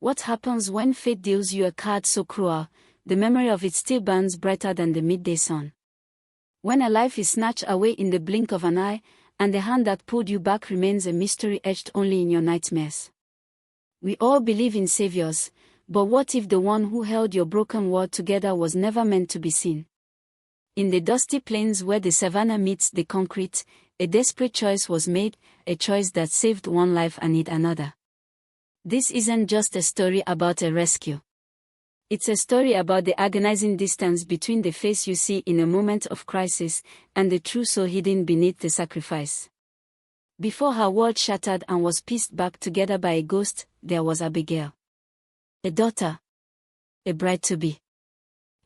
What happens when fate deals you a card so cruel, the memory of it still burns brighter than the midday sun? When a life is snatched away in the blink of an eye, and the hand that pulled you back remains a mystery etched only in your nightmares. We all believe in saviors, but what if the one who held your broken world together was never meant to be seen? In the dusty plains where the savannah meets the concrete, a desperate choice was made, a choice that saved one life and hid another. This isn't just a story about a rescue. It's a story about the agonizing distance between the face you see in a moment of crisis and the true soul hidden beneath the sacrifice. Before her world shattered and was pieced back together by a ghost, there was Abigail. A daughter. A bride-to-be.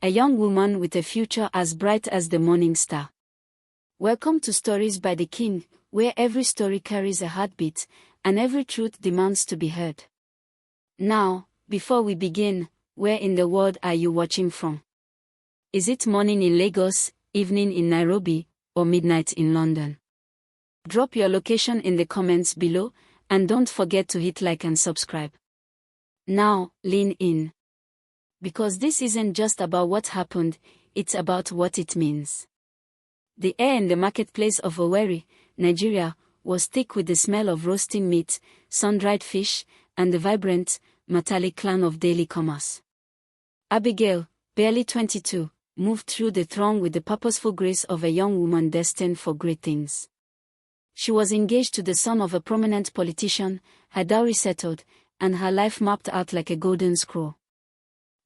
A young woman with a future as bright as the morning star. Welcome to Stories by the King, where every story carries a heartbeat, and every truth demands to be heard. Now, before we begin, where in the world are you watching from? Is it morning in Lagos, evening in Nairobi, or midnight in London? Drop your location in the comments below, and don't forget to hit like and subscribe. Now, lean in. Because this isn't just about what happened, it's about what it means. The air in the marketplace of Owerri, Nigeria, was thick with the smell of roasting meat, sun-dried fish, and the vibrant, metallic clang of daily commerce. Abigail, barely 22, moved through the throng with the purposeful grace of a young woman destined for great things. She was engaged to the son of a prominent politician, her dowry settled, and her life mapped out like a golden scroll.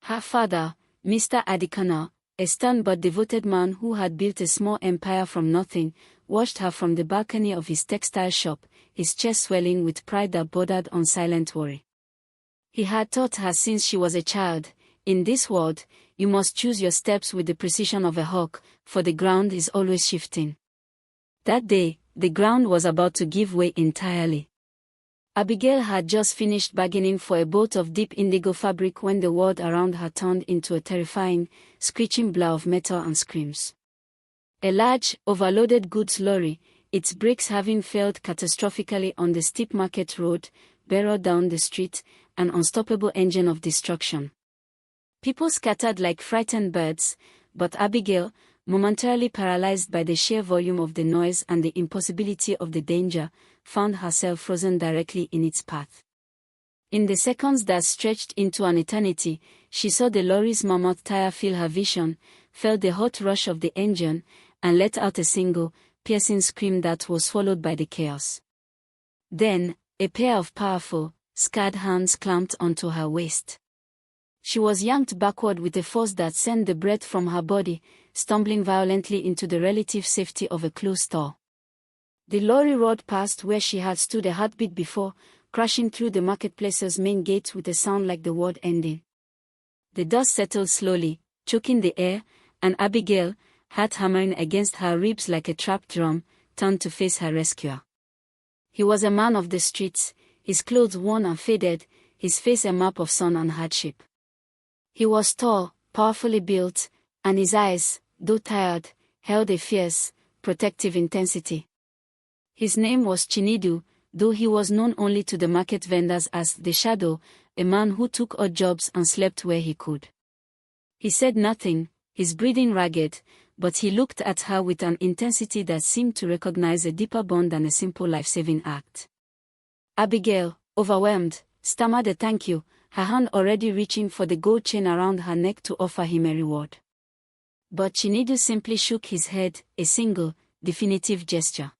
Her father, Mr. Adikana, a stern but devoted man who had built a small empire from nothing, watched her from the balcony of his textile shop, his chest swelling with pride that bordered on silent worry. He had taught her since she was a child, in this world, you must choose your steps with the precision of a hawk, for the ground is always shifting. That day, the ground was about to give way entirely. Abigail had just finished bargaining for a bolt of deep indigo fabric when the world around her turned into a terrifying, screeching blur of metal and screams. A large, overloaded goods lorry, its brakes having failed catastrophically on the steep market road, barreled down the street, an unstoppable engine of destruction. People scattered like frightened birds, but Abigail, momentarily paralyzed by the sheer volume of the noise and the impossibility of the danger, found herself frozen directly in its path. In the seconds that stretched into an eternity, she saw the lorry's mammoth tire fill her vision, felt the hot rush of the engine, and let out a single, piercing scream that was swallowed by the chaos. Then, a pair of powerful, scarred hands clamped onto her waist. She was yanked backward with a force that sent the breath from her body, stumbling violently into the relative safety of a closed store. The lorry roared past where she had stood a heartbeat before, crashing through the marketplace's main gates with a sound like the world ending. The dust settled slowly, choking the air, and Abigail, heart hammering against her ribs like a trapped drum, turned to face her rescuer. He was a man of the streets, his clothes worn and faded, his face a map of sun and hardship. He was tall, powerfully built, and his eyes, though tired, held a fierce, protective intensity. His name was Chinedu, though he was known only to the market vendors as the Shadow, a man who took odd jobs and slept where he could. He said nothing, his breathing ragged, but he looked at her with an intensity that seemed to recognize a deeper bond than a simple life-saving act. Abigail, overwhelmed, stammered a thank you, her hand already reaching for the gold chain around her neck to offer him a reward. But Chinedu simply shook his head, a single, definitive gesture.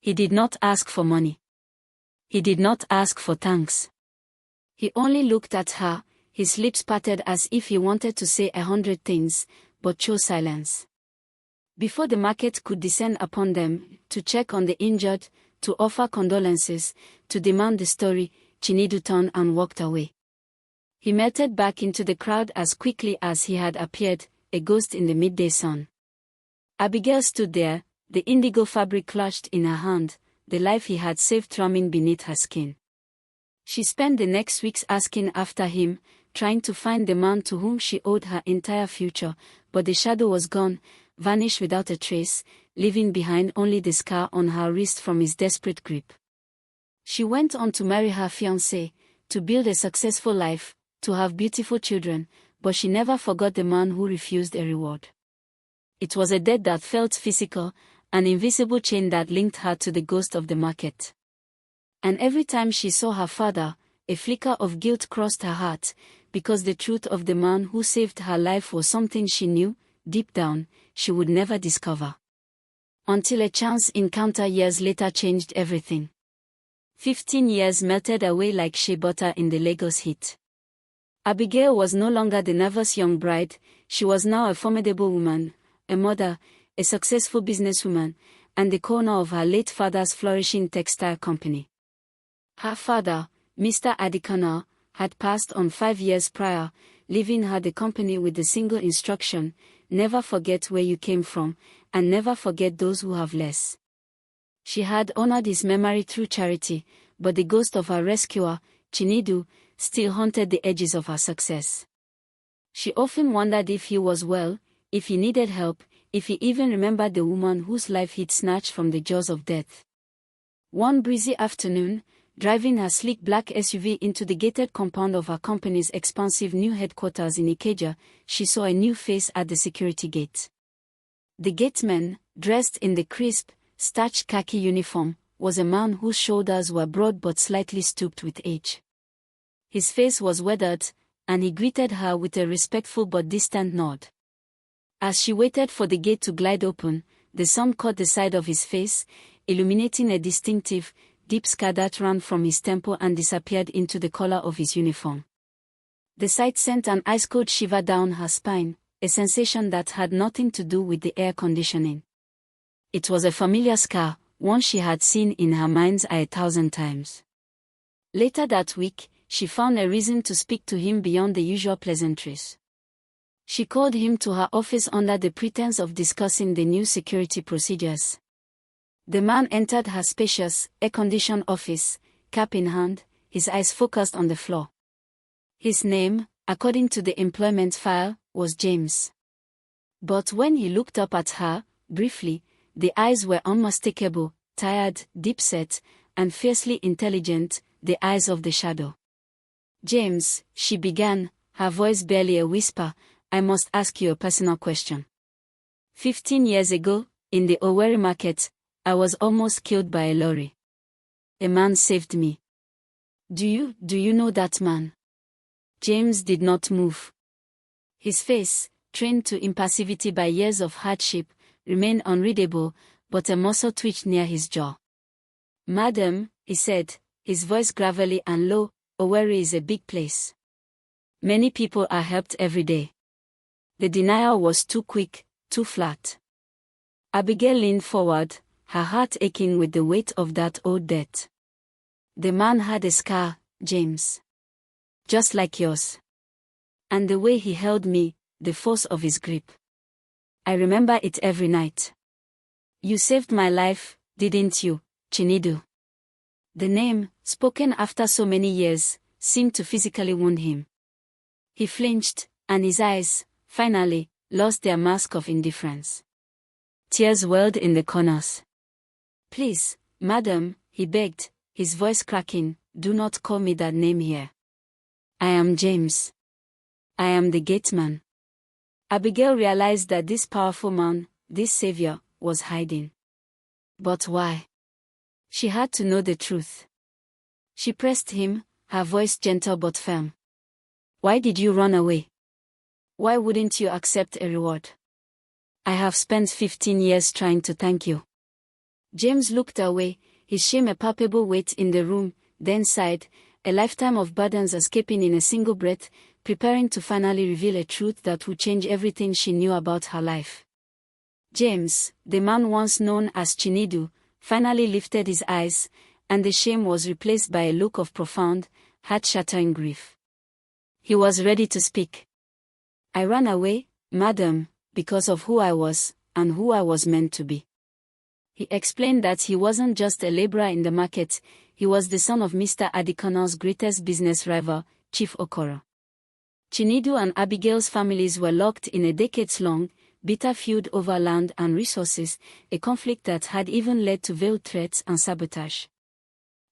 He did not ask for money. He did not ask for thanks. He only looked at her, his lips parted as if he wanted to say 100 things, but chose silence. Before the market could descend upon them, to check on the injured, to offer condolences, to demand the story, Chinedu turned and walked away. He melted back into the crowd as quickly as he had appeared, a ghost in the midday sun. Abigail stood there, the indigo fabric clutched in her hand, the life he had saved thrumming beneath her skin. She spent the next weeks asking after him, trying to find the man to whom she owed her entire future, but the shadow was gone, vanished without a trace, leaving behind only the scar on her wrist from his desperate grip. She went on to marry her fiancé, to build a successful life, to have beautiful children, but she never forgot the man who refused a reward. It was a debt that felt physical, an invisible chain that linked her to the ghost of the market. And every time she saw her father, a flicker of guilt crossed her heart, because the truth of the man who saved her life was something she knew, deep down, she would never discover. Until a chance encounter years later changed everything. 15 years melted away like shea butter in the Lagos heat. Abigail was no longer the nervous young bride, she was now a formidable woman, a mother, a successful businesswoman, and the corner of her late father's flourishing textile company. Her father, Mr. Abigail, had passed on 5 years prior, leaving her the company with the single instruction: never forget where you came from, and never forget those who have less. She had honored his memory through charity, but the ghost of her rescuer, Chinedu, still haunted the edges of her success. She often wondered if he was well, if he needed help, if he even remembered the woman whose life he'd snatched from the jaws of death. One breezy afternoon, driving her sleek black SUV into the gated compound of her company's expansive new headquarters in Ikeja, she saw a new face at the security gate. The gateman, dressed in the crisp, starched khaki uniform, was a man whose shoulders were broad but slightly stooped with age. His face was weathered, and he greeted her with a respectful but distant nod. As she waited for the gate to glide open, the sun caught the side of his face, illuminating a distinctive, deep scar that ran from his temple and disappeared into the collar of his uniform. The sight sent an ice-cold shiver down her spine, a sensation that had nothing to do with the air conditioning. It was a familiar scar, one she had seen in her mind's eye 1,000 times. Later that week, she found a reason to speak to him beyond the usual pleasantries. She called him to her office under the pretense of discussing the new security procedures. The man entered her spacious, air-conditioned office, cap in hand, his eyes focused on the floor. His name, according to the employment file, was James. But when he looked up at her, briefly, the eyes were unmistakable, tired, deep-set, and fiercely intelligent, the eyes of the shadow. "James," she began, her voice barely a whisper, "I must ask you a personal question. 15 years ago, in the Owerri market, I was almost killed by a lorry. A man saved me. Do you know that man?" James did not move. His face, trained to impassivity by years of hardship, remained unreadable, but a muscle twitched near his jaw. "Madam," he said, his voice gravelly and low, "Owerri is a big place. Many people are helped every day." The denial was too quick, too flat. Abigail leaned forward, her heart aching with the weight of that old debt. "The man had a scar, James. Just like yours. And the way he held me, the force of his grip. I remember it every night. You saved my life, didn't you, Chinedu?" The name, spoken after so many years, seemed to physically wound him. He flinched, and his eyes, finally, lost their mask of indifference. Tears welled in the corners. "Please, madam," he begged, his voice cracking, "do not call me that name here. I am James. I am the gateman." Abigail realized that this powerful man, this savior, was hiding. But why? She had to know the truth. She pressed him, her voice gentle but firm. "Why did you run away? Why wouldn't you accept a reward? I have spent 15 years trying to thank you." James looked away, his shame a palpable weight in the room, then sighed, a lifetime of burdens escaping in a single breath, preparing to finally reveal a truth that would change everything she knew about her life. James, the man once known as Chinedu, finally lifted his eyes, and the shame was replaced by a look of profound, heart-shattering grief. He was ready to speak. "I ran away, madam, because of who I was, and who I was meant to be." He explained that he wasn't just a laborer in the market, he was the son of Mr. Abigail's greatest business rival, Chief Okoro. Chinedu and Abigail's families were locked in a decades-long, bitter feud over land and resources, a conflict that had even led to veiled threats and sabotage.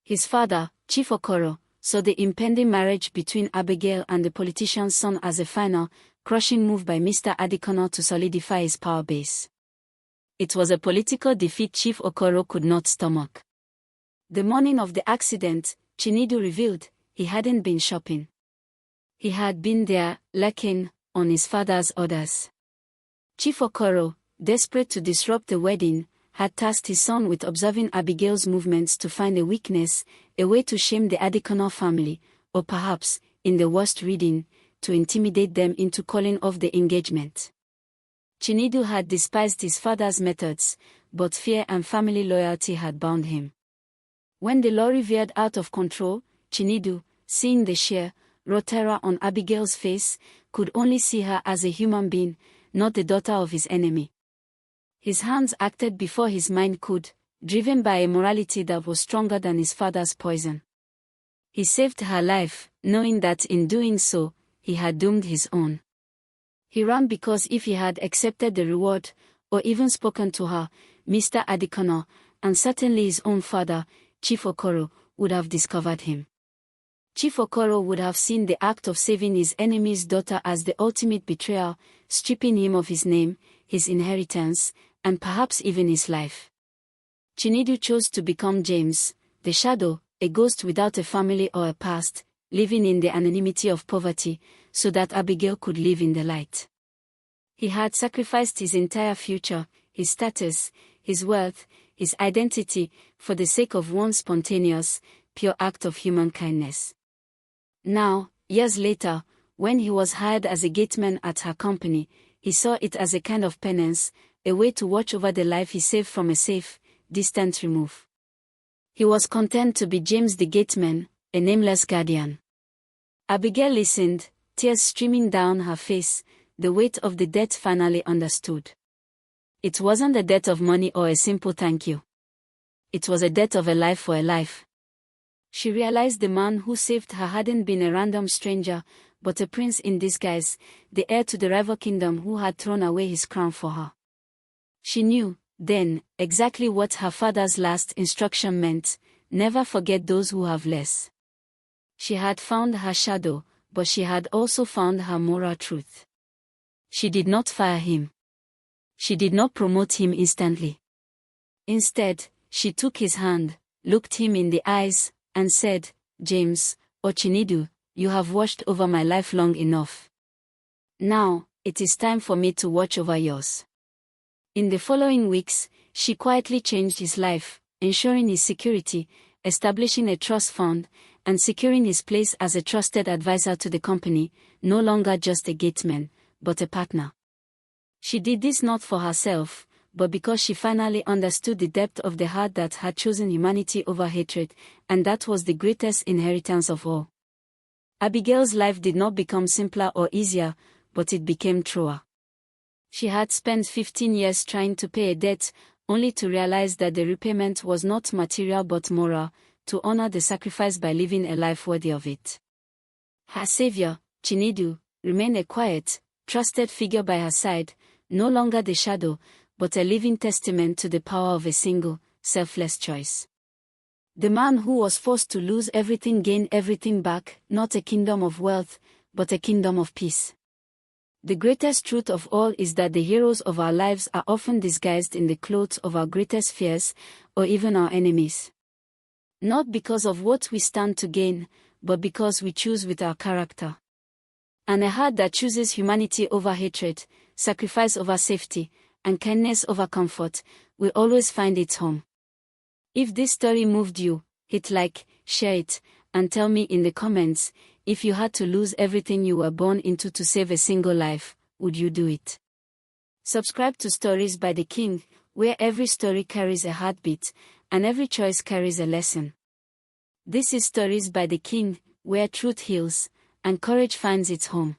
His father, Chief Okoro, saw the impending marriage between Abigail and the politician's son as a final, crushing move by Mr. Adekono to solidify his power base. It was a political defeat Chief Okoro could not stomach. The morning of the accident, Chinedu revealed, he hadn't been shopping. He had been there, lurking, on his father's orders. Chief Okoro, desperate to disrupt the wedding, had tasked his son with observing Abigail's movements to find a weakness, a way to shame the Adekono family, or perhaps, in the worst reading, to intimidate them into calling off the engagement. Chinedu had despised his father's methods, but fear and family loyalty had bound him. When the lorry veered out of control, Chinedu, seeing the sheer, raw terror on Abigail's face, could only see her as a human being, not the daughter of his enemy. His hands acted before his mind could, driven by a morality that was stronger than his father's poison. He saved her life, knowing that in doing so, he had doomed his own. He ran because if he had accepted the reward, or even spoken to her, Mr. Adekono, and certainly his own father, Chief Okoro, would have discovered him. Chief Okoro would have seen the act of saving his enemy's daughter as the ultimate betrayal, stripping him of his name, his inheritance, and perhaps even his life. Chinedu chose to become James, the shadow, a ghost without a family or a past, living in the anonymity of poverty, so that Abigail could live in the light. He had sacrificed his entire future, his status, his wealth, his identity, for the sake of one spontaneous, pure act of human kindness. Now, years later, when he was hired as a gateman at her company, he saw it as a kind of penance, a way to watch over the life he saved from a safe, distant remove. He was content to be James the gateman, a nameless guardian. Abigail listened, tears streaming down her face, the weight of the debt finally understood. It wasn't a debt of money or a simple thank you. It was a debt of a life for a life. She realized the man who saved her hadn't been a random stranger, but a prince in disguise, the heir to the rival kingdom who had thrown away his crown for her. She knew, then, exactly what her father's last instruction meant: never forget those who have less. She had found her shadow, but she had also found her moral truth. She did not fire him. She did not promote him instantly. Instead, she took his hand, looked him in the eyes, and said, "James, or Chinedu, you have watched over my life long enough. Now, it is time for me to watch over yours." In the following weeks, she quietly changed his life, ensuring his security, establishing a trust fund, and securing his place as a trusted advisor to the company, no longer just a gateman, but a partner. She did this not for herself, but because she finally understood the depth of the heart that had chosen humanity over hatred, and that was the greatest inheritance of all. Abigail's life did not become simpler or easier, but it became truer. She had spent 15 years trying to pay a debt, only to realize that the repayment was not material but moral, to honor the sacrifice by living a life worthy of it. Her savior, Chinedu, remained a quiet, trusted figure by her side, no longer the shadow, but a living testament to the power of a single, selfless choice. The man who was forced to lose everything gained everything back, not a kingdom of wealth, but a kingdom of peace. The greatest truth of all is that the heroes of our lives are often disguised in the clothes of our greatest fears, or even our enemies. Not because of what we stand to gain, but because we choose with our character. And a heart that chooses humanity over hatred, sacrifice over safety, and kindness over comfort, will always find its home. If this story moved you, hit like, share it, and tell me in the comments, if you had to lose everything you were born into to save a single life, would you do it? Subscribe to Stories by the King, where every story carries a heartbeat, and every choice carries a lesson. This is Stories by the King, where truth heals, and courage finds its home.